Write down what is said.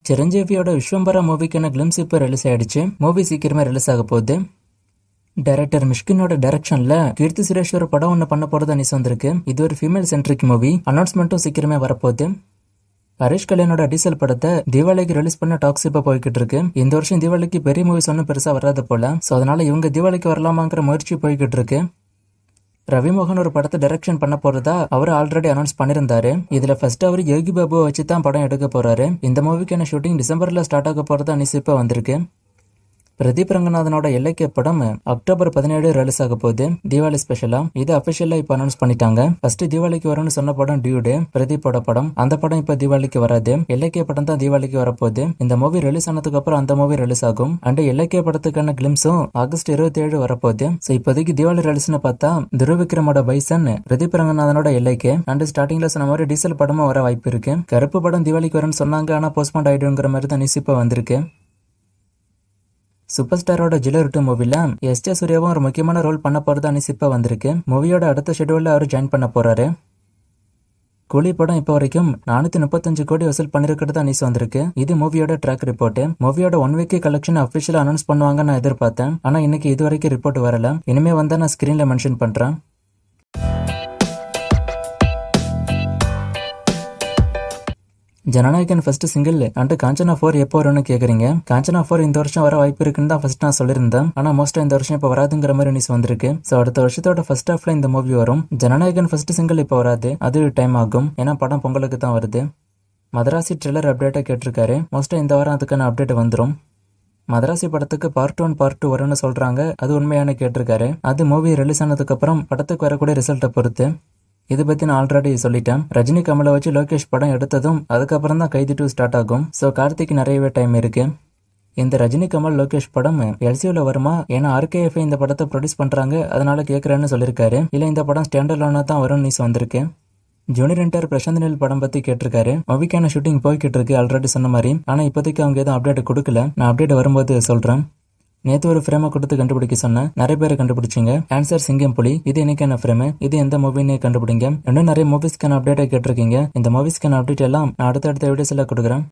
சிரஞ்சீவியோட விஸ்வம்பரா மூவிக்கான glimpse இப்போ release ஆயிடுச்சு. Movie சீக்கிரமே ரிலீஸ் ஆக போகுது. டைரக்டர் மிஷ்கினோட டைரக்ஷன்ல கீர்த்தி சுரேஷ் ஒரு படம் ஒன்று பண்ண போறதா நியூஸ் வந்திருக்கு. இது ஒரு ஃபீமேல் சென்ட்ரிக் மூவி. அனௌன்ஸ்மெண்ட்டும் சீக்கிரமே வரப்போகுது. ஹரிஷ் கல்யாணோட டீசல் படத்தை தீபாவளிக்கு ரிலீஸ் பண்ண டாக்ஸ் இப்ப போய்கிட்டு இருக்கு. இந்த வருஷம் தீபாவளிக்கு பெரிய மூவிஸ் ஒன்றும் பெருசா வராது போல. சோ அதனால இவங்க தீபாவளிக்கு வரலாமாங்கிற முயற்சி போய்கிட்டு இருக்கு. ரவிமோகன் ஒரு படத்தை டைரக்ஷன் பண்ண போறதா அவர் ஆல்ரெடி அனௌன்ஸ் பண்ணிருந்தாரு. இதுல ஃபர்ஸ்ட் அவர் யோகி பாபுவை வச்சு தான் படம் எடுக்க போறாரு. இந்த மூவிக்கான ஷூட்டிங் டிசம்பர்ல ஸ்டார்ட் ஆக போறதா நியூஸ் இப்ப வந்திருக்கு. பிரதீப் ரங்கநாதனோட இலக்கிய படம் அக்டோபர் 17 ரிலீஸ் ஆக போகுது, தீபாவளி ஸ்பெஷலா. இது அபிஷியலா இப்ப அனௌன்ஸ் பண்ணிட்டாங்க. ஃபர்ஸ்ட் தீபாவளிக்கு வரும்னு சொன்ன படம் டியூடு, பிரதீப்போட படம். அந்த படம் இப்ப தீபாவளிக்கு வராது. இலக்கிய படம் தான் தீபாவளிக்கு வரப்போகுது. இந்த மூவி ரிலீஸ் ஆனதுக்கு அப்புறம் அந்த மூவி ரிலீஸ் ஆகும். அண்ட் இலக்கிய படத்துக்கான கிளிம்ஸும் ஆகஸ்ட் 27 வரப்போகுது. சோ இப்போதைக்கு தீபாவளி ரிலீஸ்னு பார்த்தா துருவிக்ரமோட பைசன், பிரதீப் ரங்கநாதனோட இலக்கிய அண்ட் ஸ்டார்டிங்ல சொன்ன மாதிரி டீசல் படமும் வர வாய்ப்பு இருக்கு. கருப்பு படம் தீபாவளிக்கு வரும்னு சொன்னாங்க, ஆனா போஸ்ட்போன் ஆயிடுங்கிற மாதிரி தான் நியூஸ் இப்ப வந்திருக்கு. சூப்பர் ஸ்டாரோட ஜிலர் 2 மூவில எஸ்.ஜே. சூர்யாவும் ஒரு முக்கியமான ரோல் பண்ண போறதா நியூஸ் இப்ப வந்திருக்கு. மூவியோட அடுத்த ஷெட்யூல்ல அவர் ஜாயின் பண்ண போறாரு. கூலி படம் இப்ப வரைக்கும் 435 கோடி வசூல் பண்ணிருக்கிறதா நியூஸ் வந்திருக்கு. இது மூவியோட ட்ராக் ரிப்போர்ட். மூவியோட 1 வீக் கலெக்ஷன் அபிஷியலா அனௌன்ஸ் பண்ணுவாங்க நான் எதிர்பார்த்தேன். ஆனா இன்னைக்கு இது வரைக்கும் ரிப்போர்ட் வரல. இனிமே வந்தா நான் ஸ்கிரீன்ல மென்ஷன் பண்றேன். Jananayagan first single and Kanchana 4 எப்போ வரும்னு கேக்குறீங்க. காஞ்சனா 4 இந்த வருஷம் வர வாய்ப்பு இருக்குன்னு தான் ஃபர்ஸ்ட் நான் சொல்லியிருந்தேன். ஆனா மோஸ்டா இந்த வருஷம் இப்ப வராதுங்கிற மாதிரி நியூஸ் வந்திருக்கு. சோ அடுத்த வருஷத்தோட ஃபர்ஸ்ட் ஹாஃப்ல இந்த மூவி வரும். ஜனநாயகன் ஃபர்ஸ்ட் சிங்கிள் இப்ப வராது, அது டைம் ஆகும். ஏன்னா படம் பொங்கலுக்கு தான் வருது. மதராசி ட்ரெய்லர் அப்டேட்டா கேட்டிருக்காரு. மோஸ்டா இந்த வாரம் அதுக்கான அப்டேட் வந்துடும். மதராசி படத்துக்கு பார்ட் 1 பார்ட் 2 வரும்னு சொல்றாங்க. அது உண்மையான கேட்டிருக்காரு. அது மூவி ரிலீஸ் ஆனதுக்கு அப்புறம் படத்துக்கு வரக்கூடிய ரிசல்ட்டை பொறுத்து. இதை பத்தி நான் ஆல்ரெடி சொல்லிட்டேன். ரஜினி கமலை வச்சு லோகேஷ் படம் எடுத்ததும் அதுக்கப்புறம் தான் கைதி 2 ஸ்டார்ட் ஆகும். சோ கார்த்திக் நிறையவே டைம் இருக்கு. இந்த ரஜினி கமல் லோகேஷ் படம் எல்சியூல வருமா? ஏன்னா RKF இந்த படத்தை ப்ரொடியூஸ் பண்றாங்க, அதனால கேட்கறேன்னு சொல்லியிருக்காரு. இல்ல இந்த படம் ஸ்டாண்டர்ட்லோனா தான் வரும் நியூஸ் வந்திருக்கு. ஜூனியர் என்டர் பிரசாந்த் நீல் படம் பத்தி கேட்டிருக்காரு. மூவிக்கான ஷூட்டிங் போய்கிட்டு இருக்கு ஆல்ரெடி சொன்ன மாதிரி. ஆனா இப்போதைக்கு அவங்க எதுவும் அப்டேட் கொடுக்கல. நான் அப்டேட் வரும்போது சொல்றேன். நேத்து ஒரு ஃப்ரேமை கொடுத்து கண்டுபிடிக்க சொன்னேன், நிறைய பேர் கண்டுபிடிச்சிங்க. ஆன்சர் சிங்கம் புலி. இது என்னைக்கான ஃப்ரேம், இது எந்த மூவின்னு கண்டுபிடிங்க. இன்னும் நிறைய மூவிஸ்க்கான அப்டேட்டை கேட்டிருக்கீங்க. இந்த மூவிஸ்க்கான அப்டேட் எல்லாம் நான் அடுத்தடுத்த வீடியோஸ்ல கொடுக்குறேன்.